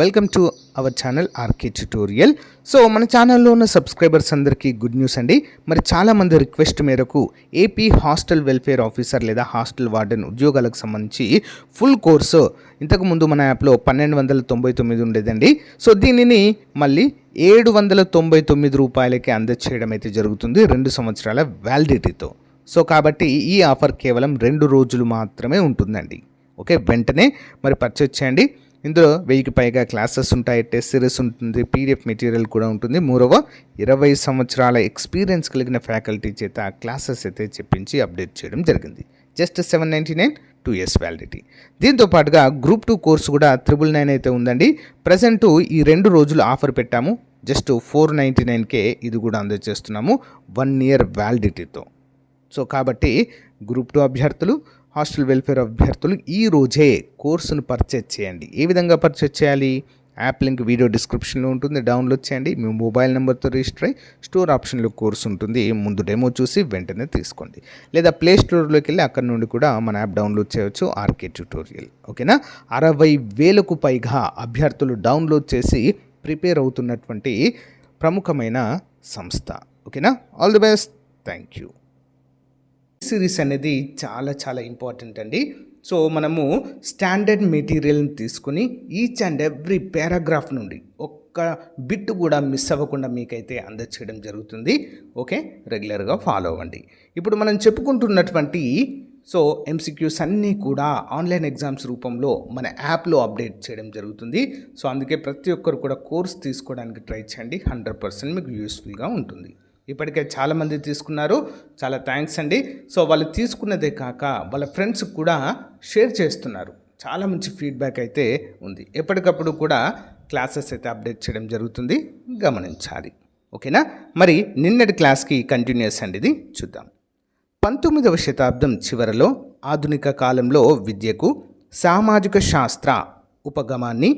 Welcome to our channel RK tutorial. So మన ఛానల్లో ఉన్న సబ్స్క్రైబర్స్ అందరికీ గుడ్ న్యూస్ అండి. మరి చాలామంది రిక్వెస్ట్ మేరకు ఏపీ హాస్టల్ వెల్ఫేర్ ఆఫీసర్ లేదా హాస్టల్ వార్డెన్ ఉద్యోగాలకు సంబంధించి ఫుల్ కోర్సు ఇంతకుముందు మన యాప్లో 1299 ఉండేదండి. సో దీనిని మళ్ళీ 799 రూపాయలకి అందచేయడం అయితే జరుగుతుంది 2 సంవత్సరాల వ్యాలిడిటీతో. సో కాబట్టి ఈ ఆఫర్ కేవలం 2 రోజులు మాత్రమే ఉంటుందండి. ఓకే, వెంటనే మరి పర్చేజ్ చేయండి. ఇందులో 1000కి పైగా క్లాసెస్ ఉంటాయి, టెస్ట్ సిరీస్ ఉంటుంది, పీడిఎఫ్ మెటీరియల్ కూడా ఉంటుంది. మూడవ 20 సంవత్సరాల ఎక్స్పీరియన్స్ కలిగిన ఫ్యాకల్టీ చేత క్లాసెస్ అయితే చెప్పించి అప్డేట్ చేయడం జరిగింది. Just 799 2 years validity. దీంతో పాటుగా గ్రూప్ 2 కోర్సు కూడా 999 అయితే ఉందండి. ప్రజెంటు ఈ 2 రోజులు ఆఫర్ పెట్టాము. జస్ట్ 499కే ఇది కూడా అందజేస్తున్నాము 1 year వ్యాలిడిటీతో. సో కాబట్టి గ్రూప్ 2 అభ్యర్థులు, హాస్టల్ వెల్ఫేర్ అభ్యర్థులు ఈ రోజే కోర్సును పర్చేజ్ చేయండి. ఏ విధంగా పర్చేజ్ చేయాలి? యాప్ లింక్ వీడియో డిస్క్రిప్షన్లో ఉంటుంది, డౌన్లోడ్ చేయండి. మీ మొబైల్ నెంబర్తో రిజిస్టర్ అయ్యి స్టోర్ ఆప్షన్లో కోర్సు ఉంటుంది, ముందు డెమో చూసి వెంటనే తీసుకోండి. లేదా ప్లే స్టోర్లోకి వెళ్ళి అక్కడ నుండి కూడా మన యాప్ డౌన్లోడ్ చేయవచ్చు, ఆర్కే ట్యుటోరియల్. ఓకేనా? 60,000కు పైగా అభ్యర్థులు డౌన్లోడ్ చేసి ప్రిపేర్ అవుతున్నటువంటి ప్రముఖమైన సంస్థ. ఓకేనా? All the best. Thank you. Series అనేది చాలా ఇంపార్టెంట్ అండి. సో మనము స్టాండర్డ్ మెటీరియల్ని తీసుకుని ఈచ్ అండ్ ఎవ్రీ పారాగ్రాఫ్ నుండి ఒక్క బిట్ కూడా మిస్ అవ్వకుండా మీకైతే అందచేయడం జరుగుతుంది. ఓకే, రెగ్యులర్గా ఫాలో అవ్వండి. ఇప్పుడు మనం చెప్పుకుంటున్నటువంటి ఎంసీక్యూస్ అన్నీ కూడా ఆన్లైన్ ఎగ్జామ్స్ రూపంలో మన యాప్లో అప్డేట్ చేయడం జరుగుతుంది. సో అందుకే ప్రతి ఒక్కరు కూడా కోర్స్ తీసుకోవడానికి ట్రై చేయండి. 100% మీకు యూస్ఫుల్గా ఉంటుంది. ఇప్పటికే చాలామంది తీసుకున్నారు, చాలా థ్యాంక్స్ అండి. సో వాళ్ళు తీసుకున్నదే కాక వాళ్ళ ఫ్రెండ్స్కి కూడా షేర్ చేస్తున్నారు. చాలా మంచి ఫీడ్బ్యాక్ అయితే ఉంది. ఎప్పటికప్పుడు కూడా క్లాసెస్ అయితే అప్డేట్ చేయడం జరుగుతుంది, గమనించాలి. ఓకేనా? మరి నిన్నటి క్లాస్కి కంటిన్యూస్ అండి, ఇది చూద్దాం. 19వ శతాబ్దం చివరలో ఆధునిక కాలంలో విద్యకు సామాజిక శాస్త్ర ఉపగమాన్ని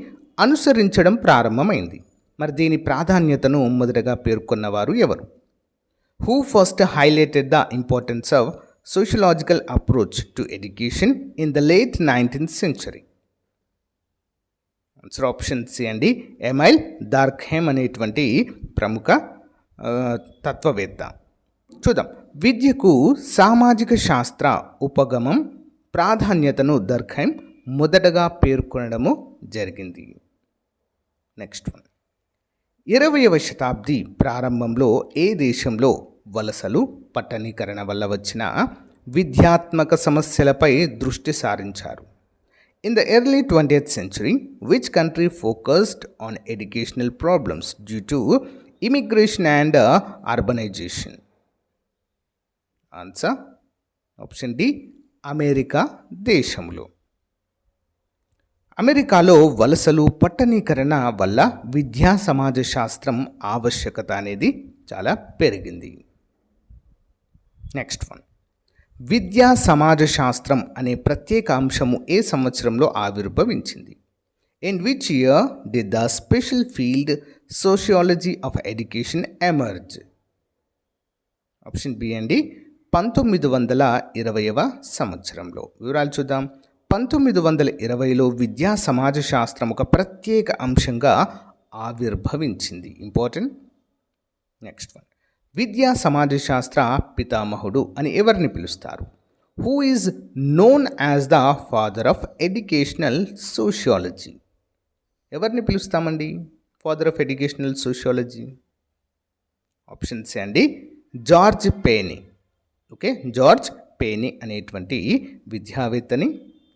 అనుసరించడం ప్రారంభమైంది. మరి దీని ప్రాధాన్యతను మొదటగా పేర్కొన్నవారు ఎవరు? Who first highlighted the importance of sociological approach to education in the late 19th century? Answer option C అండి, ఎమైల్ డార్క్హెమ్ అనేటువంటి ప్రముఖ తత్వవేత్త. చూద్దాం. విద్యకు సామాజిక శాస్త్ర ఉపగమం ప్రాధాన్యతను డార్క్హెమ్ మొదటగా పేర్కొనడము జరిగింది. Next one. 20వ శతాబ్ది ప్రారంభంలో ఏ దేశంలో వలసలు, పట్టణీకరణ వల్ల వచ్చిన విద్యాత్మక సమస్యలపై దృష్టి సారించారు? In the early 20th century, which country focused on educational problems due to immigration and urbanization? Answer option D, America దేశంలో. అమెరికాలో వలసలు, పట్టణీకరణ వల్ల విద్యా సమాజ శాస్త్రం ఆవశ్యకత అనేది చాలా పెరిగింది. Next one. విద్యా సమాజ శాస్త్రం అనే ప్రత్యేక అంశము ఏ సంవత్సరంలో ఆవిర్భవించింది? In which year did the special field sociology of education emerge? Option B అండి, 1920వ సంవత్సరంలో. వివరాలు చూద్దాం. 1920లో విద్యా సమాజ శాస్త్రం ఒక ప్రత్యేక అంశంగా ఆవిర్భవించింది. ఇంపార్టెంట్. Next one. విద్యా సమాజ శాస్త్ర పితామహుడు అని ఎవరిని పిలుస్తారు? Who is known as the father of educational sociology? ఎవరిని పిలుస్తామండి father of educational sociology? Option C అండి, George Payne. Okay, George Payne అనేటువంటి విద్యావేత్తని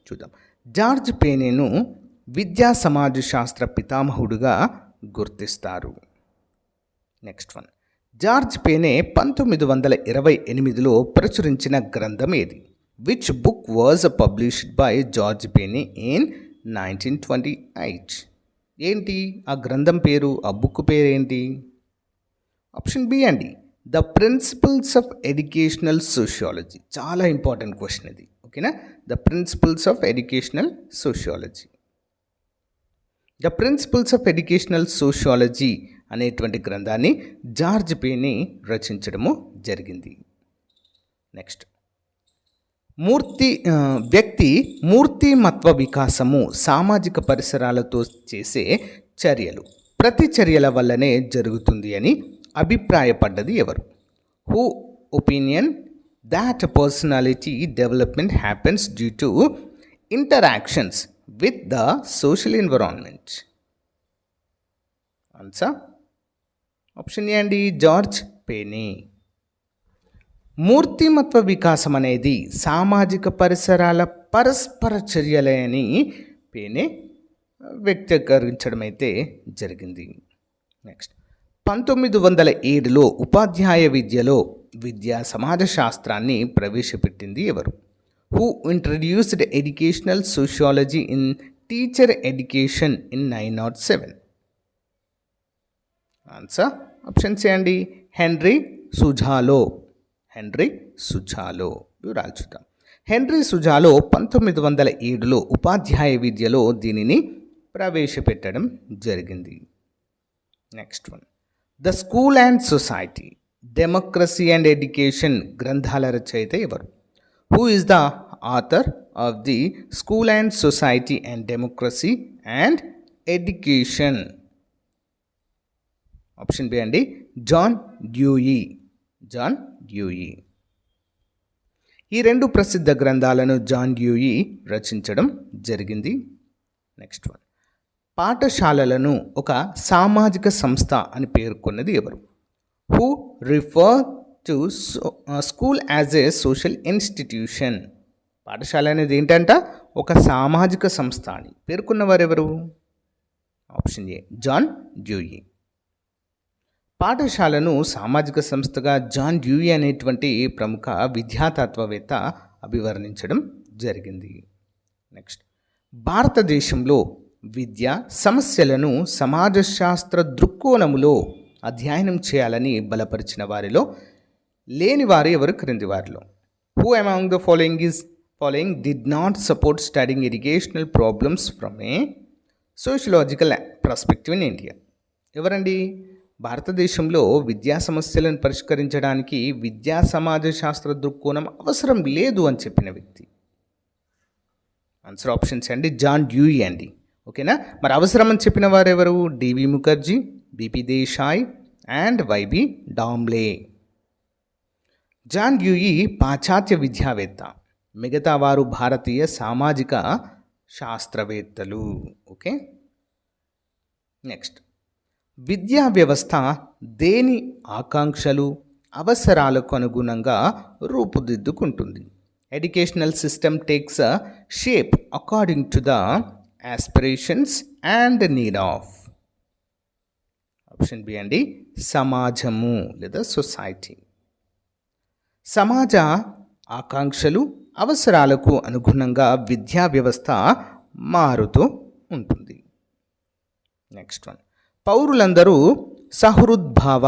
చూద్దాం. జార్జ్ పేనీను విద్యా సమాజ శాస్త్ర పితామహుడుగా గుర్తిస్తారు. Next one. జార్జ్ పేనే 1928లో ప్రచురించిన గ్రంథం ఏది? Which book was published by George Payne in 1928? ఏంటి ఆ గ్రంథం పేరు, ఆ బుక్ పేరేంటి? ఆప్షన్ బి అండి, the principles of educational sociology. చాలా ఇంపార్టెంట్ క్వశ్చన్ ఇది. ఓకేనా? The principles of educational sociology. The principles of educational sociology అనేటువంటి గ్రంథాన్ని జార్జ్ పేనీ రచించడము జరిగింది. నెక్స్ట్. వ్యక్తి మూర్తిమత్వ వికాసము సామాజిక పరిసరాలతో చేసే చర్యలు ప్రతి చర్యల వల్లనే జరుగుతుంది అని అభిప్రాయపడ్డది ఎవరు? Who opinion that personality development happens due to interactions with the social environment. Answer option A అండి, జార్జ్ పేనీ. మూర్తిమత్వ వికాసం అనేది సామాజిక పరిసరాల పరస్పర చర్యలని పేనే వ్యక్తీకరించడం అయితే జరిగింది. నెక్స్ట్ 1907లో ఉపాధ్యాయ విద్యలో విద్యా సమాజ శాస్త్రాన్ని ప్రవేశపెట్టింది ఎవరు? Who introduced educational sociology in teacher education in 1907? Answer option C అండి, హెన్రీ సుజాలో. వివరాలు చూద్దాం. హెన్రీ సుజాలో 1907లో ఉపాధ్యాయ విద్యలో దీనిని ప్రవేశపెట్టడం జరిగింది. Next one, the school and society, democracy and education గ్రంథాల రచయిత ఎవరు? Who is the author of the school and society and democracy and education? Option B అండి, జాన్ డ్యూయీ. ఈ రెండు ప్రసిద్ధ గ్రంథాలను జాన్ డ్యూయీ రచించడం జరిగింది. నెక్స్ట్ వన్, పాఠశాలలను ఒక సామాజిక సంస్థ అని పేర్కొన్నది ఎవరు? Who refer to school as a social institution? పాఠశాల అనేది ఏంటంట, ఒక సామాజిక సంస్థ అని పేర్కొన్నవారు ఎవరు? Option A, John Dewey. పాఠశాలను సామాజిక సంస్థగా జాన్ డ్యూయీ అనేటువంటి ప్రముఖ విద్యాతత్వవేత్త అభివర్ణించడం జరిగింది. నెక్స్ట్, భారతదేశంలో విద్యా సమస్యలను సమాజ శాస్త్ర దృక్కోణములో అధ్యయనం చేయాలని బలపరిచిన వారిలో లేని వారు ఎవరు క్రింది వారిలో? Who among the following did not support studying educational problems from A sociological perspective in India? ఎవరండి? భారతదేశంలో విద్యా సమస్యలను పరిష్కరించడానికి విద్యా సమాజ శాస్త్ర దృక్కోణం అవసరం లేదు అని చెప్పిన వ్యక్తి. ఆన్సర్ ఆప్షన్స్ అండి, జాన్ డ్యూయీ అండి. ఓకేనా? మరి అవసరం అని చెప్పిన వారు ఎవరు? D V Mukherjee, B P Desai and Y B Damle. John Dewey పాశ్చాత్య విద్యావేత్త, మిగతా వారు భారతీయ సామాజిక శాస్త్రవేత్తలు. ఓకే, నెక్స్ట్, విద్యా వ్యవస్థ దేని ఆకాంక్షలు అవసరాలకు అనుగుణంగా రూపుదిద్దుకుంటుంది? Educational system takes a shape according to the aspirations and need of? Option B అండి, సమాజము లేదా సొసైటీ. సమాజ ఆకాంక్షలు అవసరాలకు అనుగుణంగా విద్యా వ్యవస్థ మారుతూ ఉంటుంది. నెక్స్ట్ వన్, పౌరులందరూ సహృద్భావ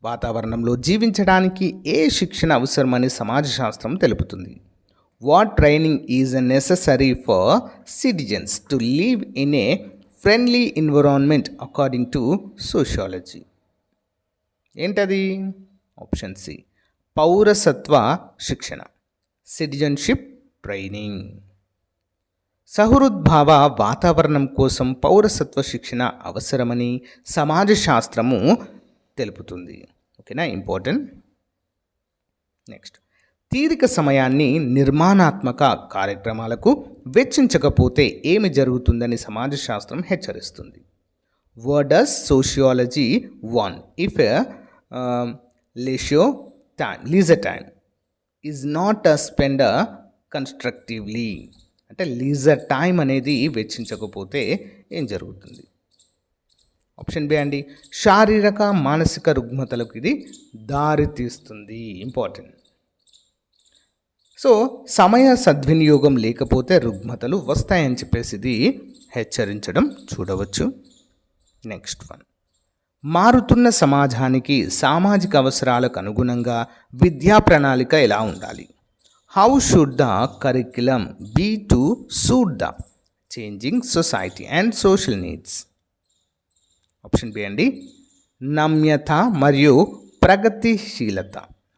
వాతావరణంలో జీవించడానికి ఏ శిక్షణ అవసరమని సమాజ శాస్త్రం తెలుపుతుంది? What training is necessary for citizens to live in a friendly environment according to sociology? ఏంటది? ఆప్షన్ సి, పౌరసత్వ శిక్షణ, సిటిజన్షిప్ ట్రైనింగ్. సహృద్భావ వాతావరణం కోసం పౌరసత్వ శిక్షణ అవసరమని సమాజ శాస్త్రము తెలుపుతుంది. ఓకేనా, ఇంపార్టెంట్. నెక్స్ట్, తీరిక సమయాన్ని నిర్మాణాత్మక కార్యక్రమాలకు వెచ్చించకపోతే ఏమి జరుగుతుందని సమాజ శాస్త్రం హెచ్చరిస్తుంది? What does sociology warn if leisure time is not spend constructively? అంటే లీజర్ టైం అనేది వెచ్చించకపోతే ఏం జరుగుతుంది? ఆప్షన్ బి అండి, శారీరక మానసిక రుగ్మతలకు ఇది దారి తీస్తుంది. ఇంపార్టెంట్. సో సమయ సద్వినియోగం లేకపోతే రుగ్మతలు వస్తాయని చెప్పేసి ఇది హెచ్చరించడం చూడవచ్చు. నెక్స్ట్ వన్, మారుతున్న సమాజానికి సామాజిక అవసరాలకు అనుగుణంగా విద్యా ప్రణాళిక ఎలా ఉండాలి? How should the curriculum be to suit the changing society and social needs? Option B అండి, నమ్యత మరియు ప్రగతిశీలత,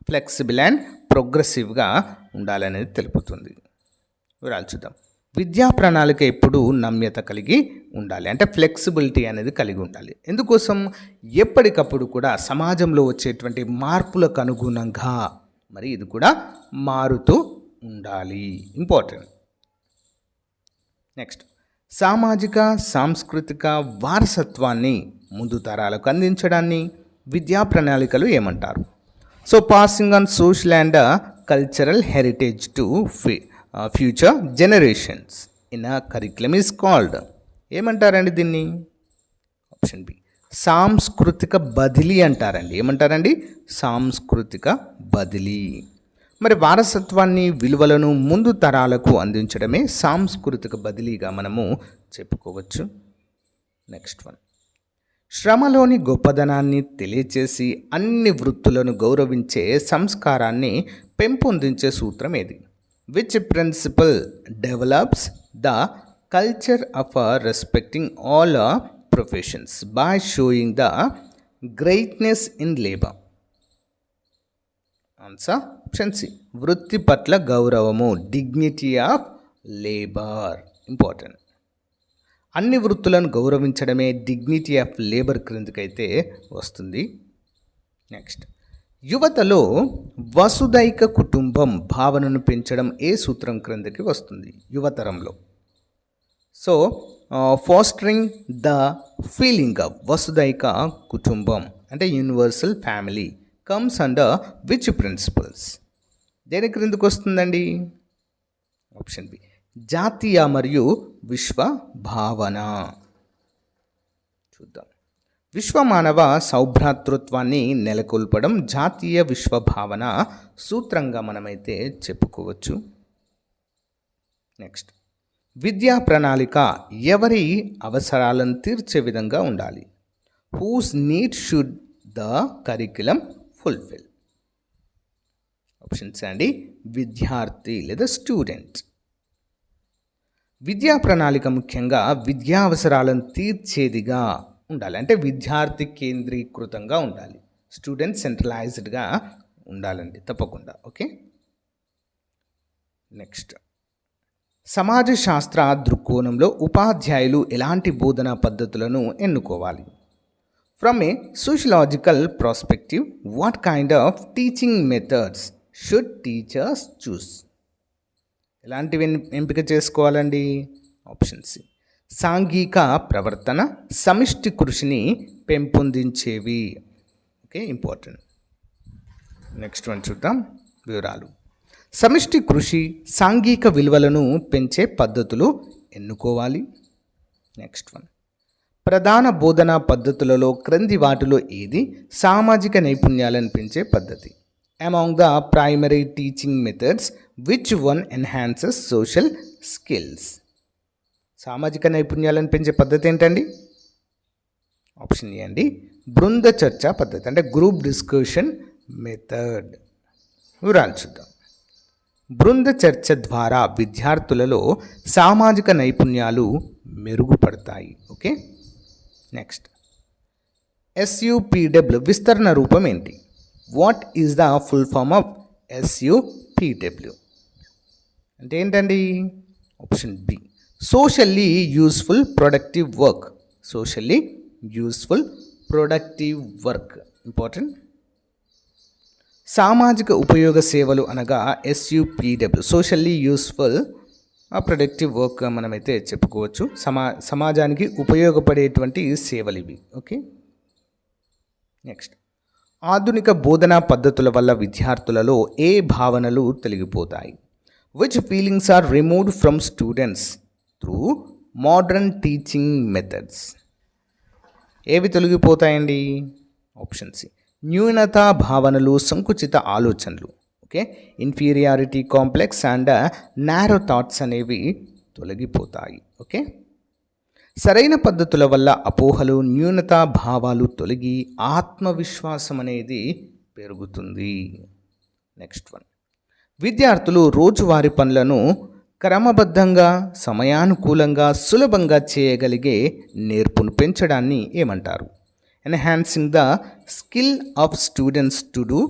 ఫ్లెక్సిబుల్ అండ్ ప్రోగ్రెసివ్గా ఉండాలనేది తెలుపుతుంది. వివరాలు చూద్దాం. విద్యా ప్రణాళిక ఎప్పుడు నమ్యత కలిగి ఉండాలి, అంటే ఫ్లెక్సిబిలిటీ అనేది కలిగి ఉండాలి. ఎందుకోసం? ఎప్పటికప్పుడు కూడా సమాజంలో వచ్చేటువంటి మార్పులకు అనుగుణంగా మరి ఇది కూడా మారుతూ ఉండాలి. ఇంపార్టెంట్. నెక్స్ట్, సామాజిక సాంస్కృతిక వారసత్వాన్ని ముందు తరాలకు అందించడాన్ని విద్యా ప్రణాళికలు ఏమంటారు? So passing on social and cultural heritage to future generations in a curriculum is called. ఏమంటారండి దీన్ని? ఆప్షన్ బి, సాంస్కృతిక బదిలీ అంటారండి. ఏమంటారండి? సాంస్కృతిక బదిలీ. మరి వారసత్వాన్ని, విలువలను ముందు తరాలకు అందించడమే సాంస్కృతిక బదిలీగా మనము చెప్పుకోవచ్చు. నెక్స్ట్ వన్, శ్రమలోని గొప్పదనాన్ని తెలియచేసి అన్ని వృత్తులను గౌరవించే సంస్కారాన్ని పెంపొందించే సూత్రం ఏది? Which principle develops the culture of respecting all professions by showing the greatness in labour? Answer option C, వృత్తి పట్ల గౌరవము, డిగ్నిటీ ఆఫ్ లేబర్. ఇంపార్టెంట్. అన్ని వృత్తులను గౌరవించడమే డిగ్నిటీ ఆఫ్ లేబర్ క్రిందికైతే వస్తుంది. నెక్స్ట్, యువతలో వసుదైక కుటుంబం భావనను పెంచడం ఏ సూత్రం క్రిందకి వస్తుంది యువతరంలో? So fostering the feeling of వసుదైక కుటుంబం అంటే universal family comes under which principles? దేని క్రిందకు వస్తుందండి? ఆప్షన్ బి, జాతీయ మరియు విశ్వ భావన. చూద్దాం. విశ్వమానవ సౌభ్రాతృత్వాన్ని నెలకొల్పడం జాతీయ విశ్వభావన సూత్రంగా మనమైతే చెప్పుకోవచ్చు. నెక్స్ట్, విద్యా ప్రణాళిక ఎవరి అవసరాలను తీర్చే విధంగా ఉండాలి? Whose need should the curriculum fulfil? Options అండి, విద్యార్థి లేదా స్టూడెంట్. విద్యా ప్రణాళిక ముఖ్యంగా విద్యా అవసరాలను తీర్చేదిగా ఉండాలి, అంటే విద్యార్థి కేంద్రీకృతంగా ఉండాలి, స్టూడెంట్ సెంట్రలైజ్డ్గా ఉండాలండి తప్పకుండా. ఓకే. నెక్స్ట్, సమాజ శాస్త్ర దృక్కోణంలో ఉపాధ్యాయులు ఎలాంటి బోధనా పద్ధతులను ఎన్నుకోవాలి? From a sociological prospective, what kind of teaching methods should teachers choose? ఎలాంటివి ఎంపిక చేసుకోవాలండి? ఆప్షన్ సి, సాంఘిక ప్రవర్తన, సమిష్టి కృషిని పెంపొందించేవి. Okay, important. నెక్స్ట్ వన్ చూద్దాం వివరాలు. సమిష్టి కృషి, సాంఘిక విలువలను పెంచే పద్ధతులు ఎన్నుకోవాలి. నెక్స్ట్ వన్, ప్రధాన బోధనా పద్ధతులలో క్రింది వాటిలో ఏది సామాజిక నైపుణ్యాలను పెంచే పద్ధతి? Among the primary teaching methods which one enhances social skills? సామాజిక నైపుణ్యాలను పెంచే పద్ధతి ఏంటండి? ఆప్షన్ ఏ అండి, బృంద చర్చా పద్ధతి, అంటే గ్రూప్ డిస్కషన్ మెథడ్. వివరాలు చూద్దాం. బృంద చర్చ ద్వారా విద్యార్థులలో సామాజిక నైపుణ్యాలు మెరుగుపడతాయి. ఓకే. నెక్స్ట్, SUPW విస్తరణ రూపం ఏంటి? What is the full form of SUPW అంటే ఏంటండి? Option B, socially useful productive work. Socially useful productive work. Important. సామాజిక ఉపయోగ సేవలు అనగా SUPW, socially useful productive work మనమైతే చెప్పుకోవచ్చు. సమాజానికి ఉపయోగపడేటువంటి సేవలు ఇవి. ఓకే. నెక్స్ట్, ఆధునిక బోధనా పద్ధతుల వల్ల విద్యార్థులలో ఏ భావనలు తొలగిపోతాయి? Which feelings are removed from students through modern teaching methods? ఏవి తొలగిపోతాయండి? ఆప్షన్ సి, న్యూనతా భావనలు, సంకుచిత ఆలోచనలు. Okay, inferiority complex and narrow thoughts అనేవి తొలగిపోతాయి. ఓకే, సరైన పద్ధతుల వల్ల అపోహలు, న్యూనతా భావాలు తొలగి ఆత్మవిశ్వాసం అనేది పెరుగుతుంది. నెక్స్ట్ వన్, విద్యార్థులు రోజువారీ పనులను క్రమబద్ధంగా, సమయానుకూలంగా, సులభంగా చేయగలిగే నేర్పును పెంచడాన్ని ఏమంటారు? Enhancing the skill of students to do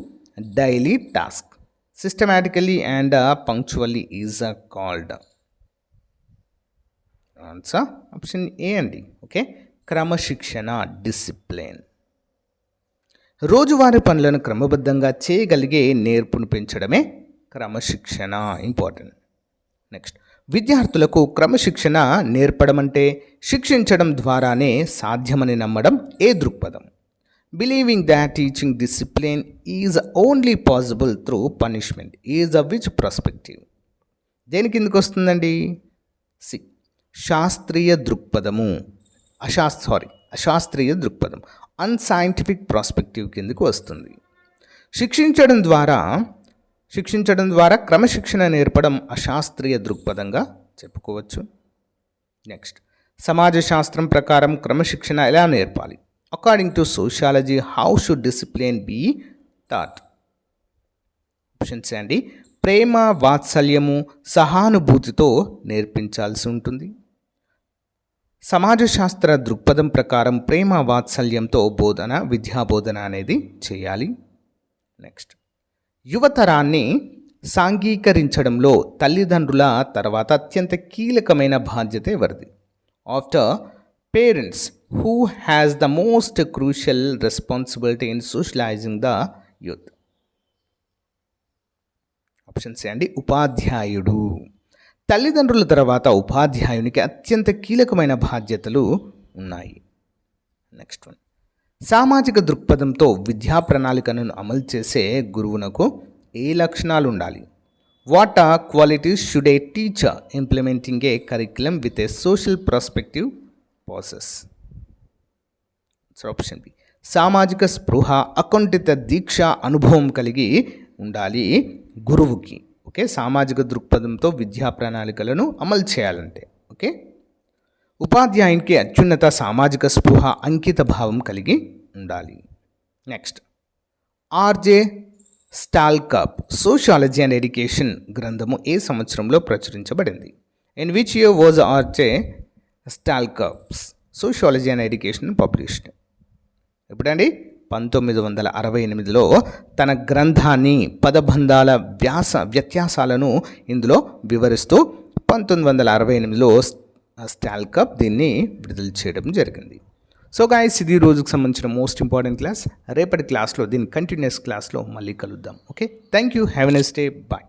daily task. Systematically and punctually is called. Answer option A అండి. ఓకే, క్రమశిక్షణ, డిసిప్లిన్. రోజువారీ పనులను క్రమబద్ధంగా చేయగలిగే నేర్పును పెంచడమే క్రమశిక్షణ. ఇంపార్టెంట్. నెక్స్ట్, విద్యార్థులకు క్రమశిక్షణ నేర్పడం అంటే శిక్షించడం ద్వారానే సాధ్యమని నమ్మడం ఏ దృక్పథం? Believing that teaching discipline is only possible through punishment is a which perspective? దేని కిందకు వస్తుందండి? సి, శాస్త్రీయ దృక్పథము. అశాస్త్రీయ దృక్పథం, అన్సైంటిఫిక్ ప్రాస్పెక్టివ్ కిందకు వస్తుంది. శిక్షించడం ద్వారా క్రమశిక్షణ నేర్పడం అశాస్త్రీయ దృక్పథంగా చెప్పుకోవచ్చు. నెక్స్ట్, సమాజ శాస్త్రం ప్రకారం క్రమశిక్షణ ఎలా నేర్పాలి? According to sociology, how should discipline be taught? Options అండి. ప్రేమ, వాత్సల్యము, సహానుభూతితో నేర్పించాల్సి ఉంటుంది. సమాజ శాస్త్ర దృక్పథం ప్రకారం ప్రేమ, వాత్సల్యంతో విద్యాబోధన అనేది చేయాలి. నెక్స్ట్, యువతరాన్ని సాంఘీకరించడంలో తల్లిదండ్రుల తర్వాత అత్యంత కీలకమైన బాధ్యత ఎవరిది? After parents, who has the most crucial responsibility in socialising the youth? Options అండి. ఉపాధ్యాయుడు. తల్లిదండ్రుల తర్వాత ఉపాధ్యాయునికి అత్యంత కీలకమైన బాధ్యతలు ఉన్నాయి. నెక్స్ట్ వన్, సామాజిక దృక్పథంతో విద్యా ప్రణాళికను అమలు చేసే గురువునకు ఏ లక్షణాలు ఉండాలి? What are qualities should a teacher implementing a curriculum with a social perspective process? Option B, సామాజిక స్పృహ, అకుంఠిత దీక్ష, అనుభవం కలిగి ఉండాలి గురువుకి. ఓకే, సామాజిక దృక్పథంతో విద్యా ప్రణాళికలను అమలు చేయాలంటే. ఓకే, ఉపాధ్యాయునికి అత్యున్నత సామాజిక స్పృహ, అంకిత భావం కలిగి ఉండాలి. Next, R J Stalcup sociology and education గ్రంథము ఏ సంవత్సరంలో ప్రచురించబడింది? In which year was R J Stalcup's sociology and education published? ఎప్పుడండి? 1968లో తన గ్రంథాన్ని పదబంధాల వ్యత్యాసాలను ఇందులో వివరిస్తూ 1968లో స్టాల్కప్ దీన్ని విడుదల చేయడం జరిగింది. సో గాయస్, ఇది రోజుకు సంబంధించిన మోస్ట్ ఇంపార్టెంట్ క్లాస్. రేపటి క్లాస్లో దీని కంటిన్యూస్ క్లాస్లో మళ్ళీ కలుద్దాం. Okay, thank you, have a nice day, bye.